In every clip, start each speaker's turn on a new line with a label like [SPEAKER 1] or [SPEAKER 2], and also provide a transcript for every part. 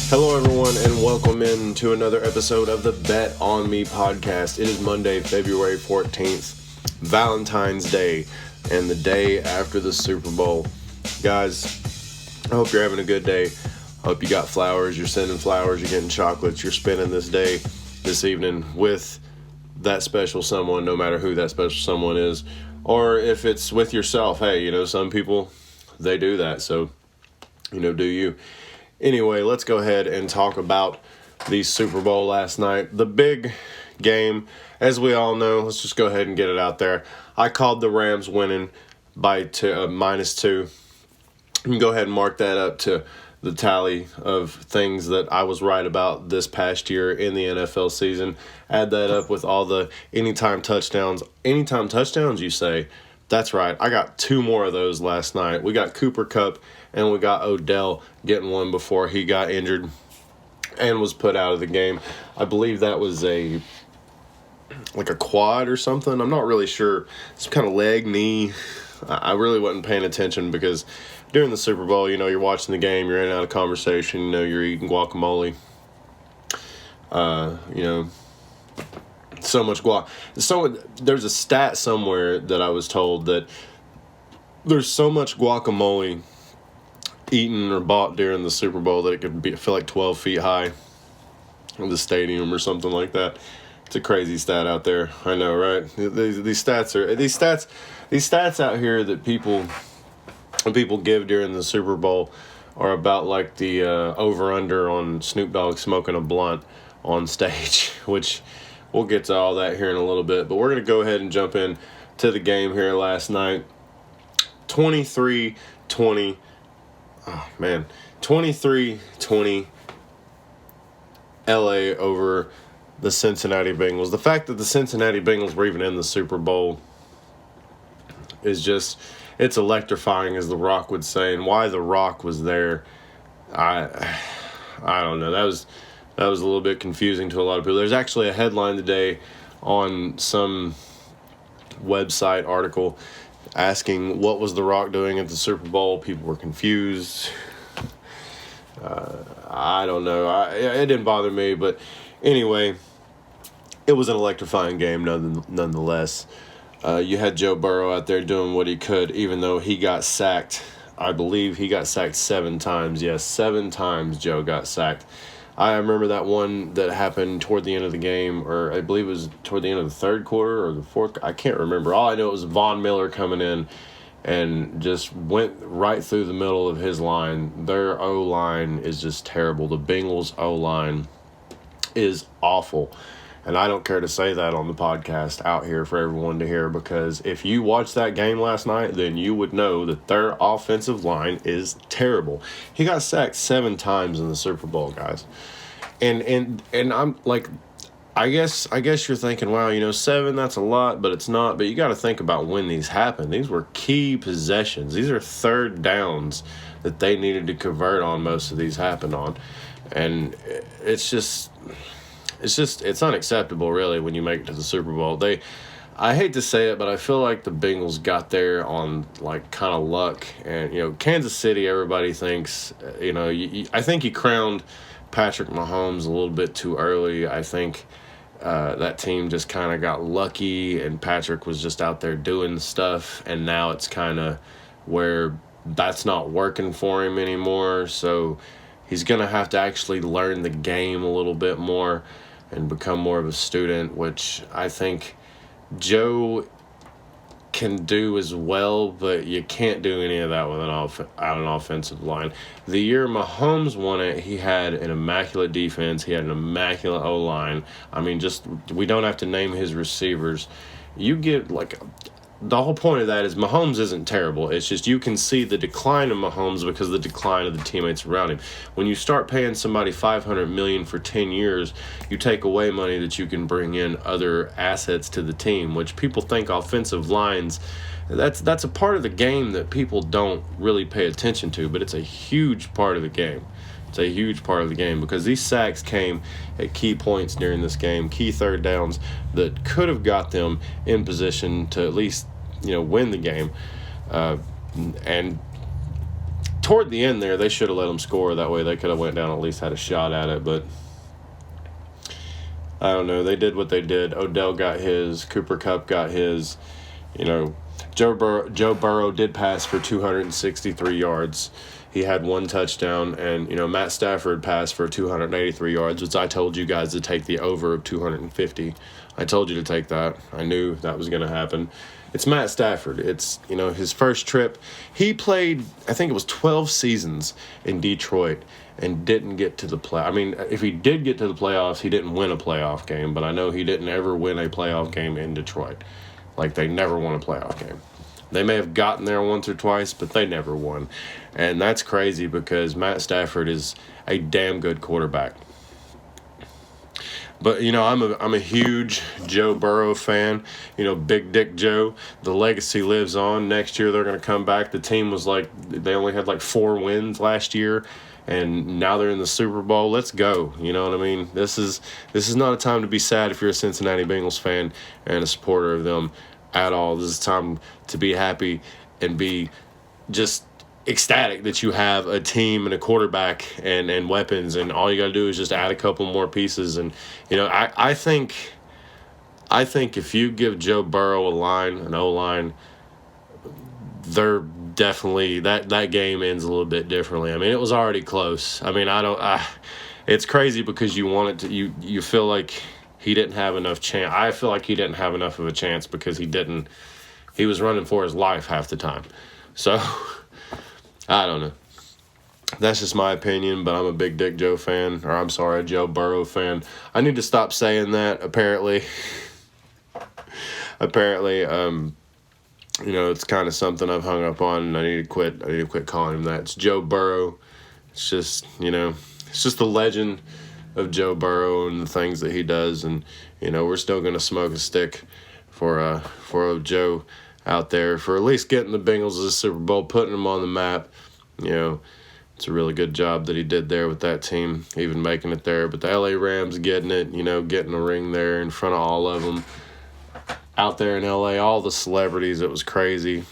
[SPEAKER 1] Hello, everyone, and welcome in to another episode of the Bet On Me podcast. It is Monday, February 14th, Valentine's Day, and the day after the Super Bowl. Guys, I hope you're having a good day. I hope you got flowers, you're sending flowers, you're getting chocolates, you're spending this day, this evening with that special someone, no matter who that special someone is. Or if it's with yourself, hey, some people, they do that, so, do you. Anyway, let's go ahead and talk about the Super Bowl last night. The big game, as we all know, let's just go ahead and get it out there. I called the Rams winning by -2. You can go ahead and mark that up to the tally of things that I was right about this past year in the NFL season. Add that up with all the anytime touchdowns. Anytime touchdowns, you say? That's right. I got 2 more of those last night. We got Cooper Kupp and we got Odell getting one before he got injured and was put out of the game. I believe that was a quad or something. I'm not really sure. Some kind of leg, knee. I really wasn't paying attention because during the Super Bowl, you're watching the game, you're in and out of conversation, you're eating guacamole. So much guac. So there's a stat somewhere that I was told that there's so much guacamole eaten or bought during the Super Bowl that it could feel like 12 feet high in the stadium or something like that. It's a crazy stat out there. I know, right? These stats out here that people give during the Super Bowl are about like the over-under on Snoop Dogg smoking a blunt on stage, which we'll get to all that here in a little bit. But we're going to go ahead and jump in to the game here last night. 23-20. Oh, man. 23-20 LA over the Cincinnati Bengals. The fact that the Cincinnati Bengals were even in the Super Bowl is just, it's electrifying, as The Rock would say. And why The Rock was there, I don't know. That was a little bit confusing to a lot of people. There's actually a headline today on some website article asking what was The Rock doing at the Super Bowl. People were confused. I don't know. It didn't bother me, but anyway, it was an electrifying game nonetheless. You had Joe Burrow out there doing what he could, even though he got sacked. I believe he got sacked 7 times. Yes, 7 times Joe got sacked. I remember that one that happened toward the end of the game, or I believe it was toward the end of the third quarter or the fourth. I can't remember. All I know it was Von Miller coming in and just went right through the middle of his line. Their O-line is just terrible. The Bengals O-line is awful. And I don't care to say that on the podcast out here for everyone to hear, because if you watched that game last night, then you would know that their offensive line is terrible. He got sacked 7 times in the Super Bowl, guys. And I'm like, I guess you're thinking, wow, 7, that's a lot, but it's not. But you got to think about when these happened. These were key possessions. These are third downs that they needed to convert on. Most of these happened on. And it's unacceptable, really, when you make it to the Super Bowl. I hate to say it, but I feel like the Bengals got there on, kind of luck. And, Kansas City, everybody thinks, I think you crowned Patrick Mahomes a little bit too early. I think that team just kind of got lucky, and Patrick was just out there doing stuff, and now it's kind of where that's not working for him anymore. So he's going to have to actually learn the game a little bit more and become more of a student, which I think Joe can do as well, but you can't do any of that with an offensive line. The year Mahomes won it, he had an immaculate defense. He had an immaculate O-line. I mean, we don't have to name his receivers. You get, the whole point of that is Mahomes isn't terrible. It's just you can see the decline of Mahomes because of the decline of the teammates around him. When you start paying somebody $500 million for 10 years, you take away money that you can bring in other assets to the team, which people think offensive lines, that's a part of the game that people don't really pay attention to, but it's a huge part of the game. It's a huge part of the game because these sacks came at key points during this game, key third downs that could have got them in position to at least, win the game. And toward the end there, they should have let them score. That way they could have went down, at least had a shot at it. But I don't know. They did what they did. Odell got his. Cooper Kupp got his. You know, Joe Burrow did pass for 263 yards. He had one touchdown, and, you know, Matt Stafford passed for 283 yards, which I told you guys to take the over of 250. I told you to take that. I knew that was going to happen. It's Matt Stafford. It's, you know, his first trip. He played, I think it was 12 seasons in Detroit and didn't get to the play. I mean, if he did get to the playoffs, he didn't win a playoff game, but I know he didn't ever win a playoff game in Detroit. Like, they never won a playoff game. They may have gotten there once or twice, but they never won. And that's crazy because Matt Stafford is a damn good quarterback. But, you know, I'm a huge Joe Burrow fan. You know, Big Dick Joe. The legacy lives on. Next year they're going to come back. The team was like, they only had like 4 wins last year, and now they're in the Super Bowl. Let's go. You know what I mean? This is not a time to be sad if you're a Cincinnati Bengals fan and a supporter of them at all. This is time to be happy and be just ecstatic that you have a team and a quarterback and weapons, and all you got to do is just add a couple more pieces. And, you know, I think if you give Joe Burrow an O-line, they're definitely, that game ends a little bit differently. I mean, it was already close. I mean, it's crazy because you want it to, you feel like he didn't have enough chance. I feel like he didn't have enough of a chance because he was running for his life half the time. So, I don't know. That's just my opinion, but I'm a Big Dick Joe fan, or I'm sorry, a Joe Burrow fan. I need to stop saying that, apparently. You know, it's kind of something I've hung up on, and I need to quit calling him that. It's Joe Burrow. It's just, you know, it's just the legend of Joe Burrow and the things that he does. And, you know, we're still going to smoke a stick for Joe out there for at least getting the Bengals to the Super Bowl, putting them on the map. You know, it's a really good job that he did there with that team, even making it there. But the LA Rams getting it, you know, getting a ring there in front of all of them out there in LA, all the celebrities. It was crazy.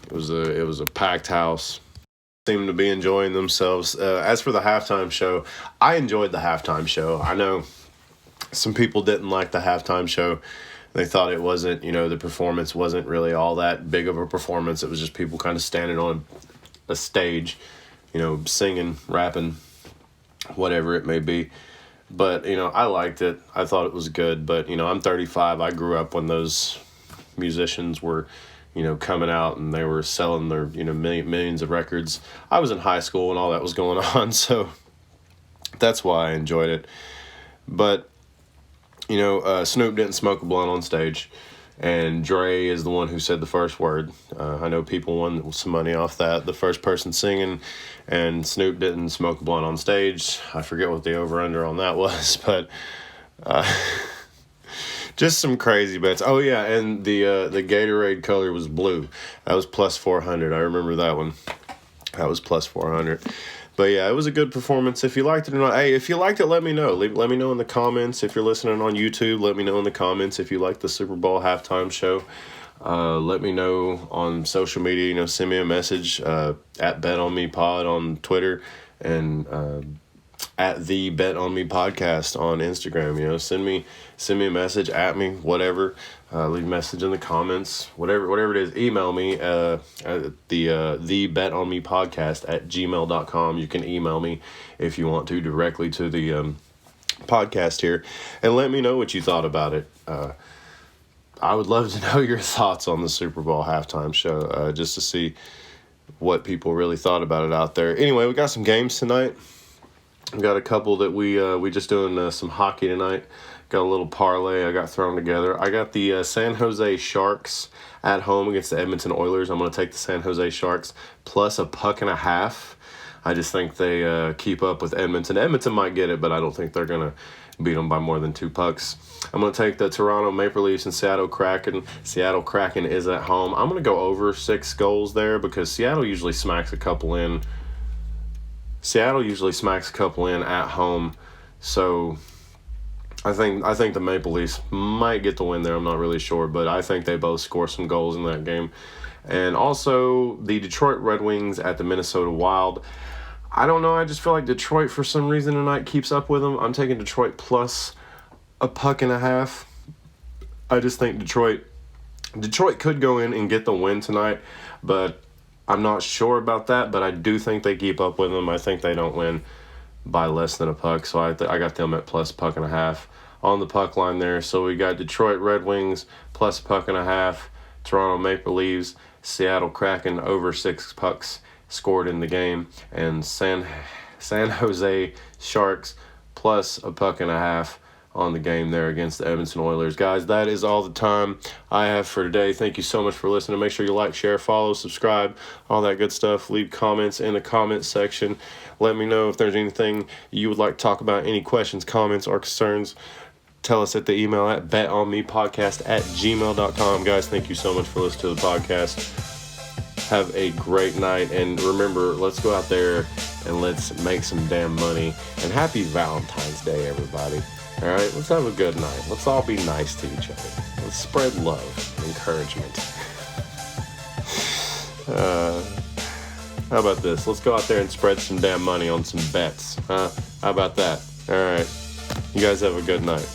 [SPEAKER 1] It was a packed house. Seemed to be enjoying themselves. As for the halftime show, I enjoyed the halftime show. I know some people didn't like the halftime show. They thought it wasn't, you know, the performance wasn't really all that big of a performance. It was just people kind of standing on a stage, you know, singing, rapping, whatever it may be. But, you know, I liked it. I thought it was good. But, you know, I'm 35. I grew up when those musicians were, you know, coming out and they were selling their, you know, millions of records. I was in high school when all that was going on, so that's why I enjoyed it. But, you know, Snoop didn't smoke a blunt on stage, and Dre is the one who said the first word. I know people won some money off that. The first person singing, and Snoop didn't smoke a blunt on stage. I forget what the over-under on that was, but just some crazy bets. Oh, yeah, and the Gatorade color was blue. That was plus 400. I remember that one. That was plus 400. But, yeah, it was a good performance. If you liked it or not, hey, if you liked it, let me know. Let me know in the comments. If you're listening on YouTube, let me know in the comments if you liked the Super Bowl halftime show. Let me know on social media. You know, send me a message at BetOnMePod on Twitter and at the Bet On Me Podcast on Instagram. You know, send me a message, at me, whatever. Leave a message in the comments, whatever it is. Email me at the Bet On Me Podcast at gmail.com. You can email me if you want to directly to the podcast here, and let me know what you thought about it. I would love to know your thoughts on the Super Bowl halftime show, just to see what people really thought about it out there. Anyway, we got some games tonight. We got a couple that we just doing some hockey tonight. Got a little parlay I got thrown together. I got the San Jose Sharks at home against the Edmonton Oilers. I'm going to take the San Jose Sharks plus 1.5. I just think they keep up with Edmonton. Edmonton might get it, but I don't think they're going to beat them by more than 2 pucks. I'm going to take the Toronto Maple Leafs and Seattle Kraken. Seattle Kraken is at home. I'm going to go over 6 goals there because Seattle usually smacks a couple in. Seattle usually smacks a couple in at home. So I think the Maple Leafs might get the win there. I'm not really sure, but I think they both score some goals in that game. And also the Detroit Red Wings at the Minnesota Wild. I don't know. I just feel like Detroit, for some reason tonight, keeps up with them. I'm taking Detroit plus a puck and a half. I just think Detroit could go in and get the win tonight, but I'm not sure about that. But I do think they keep up with them. I think they don't win by less than a puck, so I got them at plus puck and a half on the puck line there. So we got Detroit Red Wings plus puck and a half, Toronto Maple Leafs, Seattle Kraken over 6 pucks scored in the game, and San Jose Sharks plus a puck and a half on the game there against the Edmonton Oilers. Guys, that is all the time I have for today. Thank you so much for listening. Make sure you like, share, follow, subscribe, all that good stuff. Leave comments in the comments section. Let me know if there's anything you would like to talk about, any questions, comments, or concerns. Tell us at the email at betonmepodcast@gmail.com. Guys, thank you so much for listening to the podcast. Have a great night, and remember, let's go out there and let's make some damn money. And happy Valentine's Day, everybody. All right, let's have a good night. Let's all be nice to each other. Let's spread love and encouragement. How about this? Let's go out there and spread some damn money on some bets. How about that? All right. You guys have a good night.